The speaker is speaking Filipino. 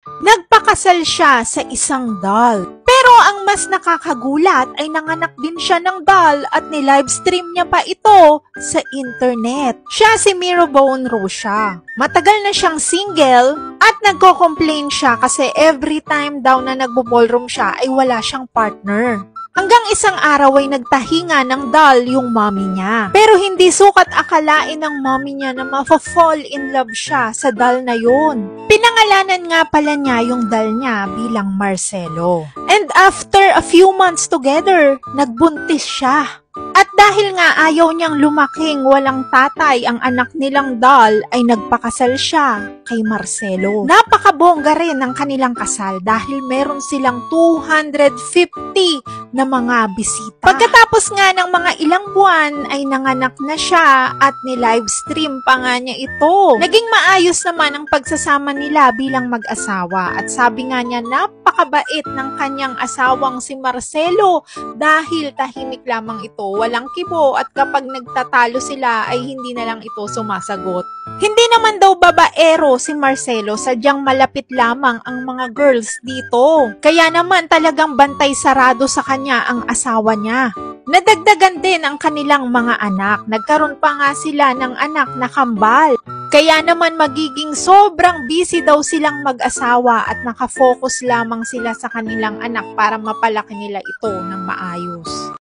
Nagpakasal siya sa isang doll. Pero ang mas nakakagulat ay nanganak din siya ng doll at ni-livestream niya pa ito sa internet. Siya si Mirabone Rocha. Matagal na siyang single at nagko-complain siya kasi every time daw na nagbo-ballroom siya ay wala siyang partner. Hanggang isang araw ay nagtahinga ng doll yung mommy niya. Pero hindi sukat akalain ng mommy niya na ma-fall in love siya sa doll na yun. Pinangalanan nga pala niya yung doll niya bilang Marcelo. And after a few months together, nagbuntis siya. At dahil nga ayaw niyang lumaking walang tatay ang anak nilang doll, ay nagpakasal siya kay Marcelo. Napakabongga rin ang kanilang kasal dahil meron silang 250 na mga bisita. Pagkatapos nga ng mga ilang buwan ay nanganak na siya at ni-livestream pa nga niya ito. Naging maayos naman ang pagsasama nila bilang mag-asawa at sabi nga niya napakabait ng kanyang asawang si Marcelo dahil tahimik lamang ito, walang kibo at kapag nagtatalo sila ay hindi na lang ito sumasagot. Hindi naman daw babaero si Marcelo, sadyang malapit lamang ang mga girls dito. Kaya naman talagang bantay sarado sa kanya ang asawa niya. Nadagdagan din ang kanilang mga anak. Nagkaroon pa nga sila ng anak na kambal. Kaya naman magiging sobrang busy daw silang mag-asawa at nakafocus lamang sila sa kanilang anak para mapalaki nila ito ng maayos.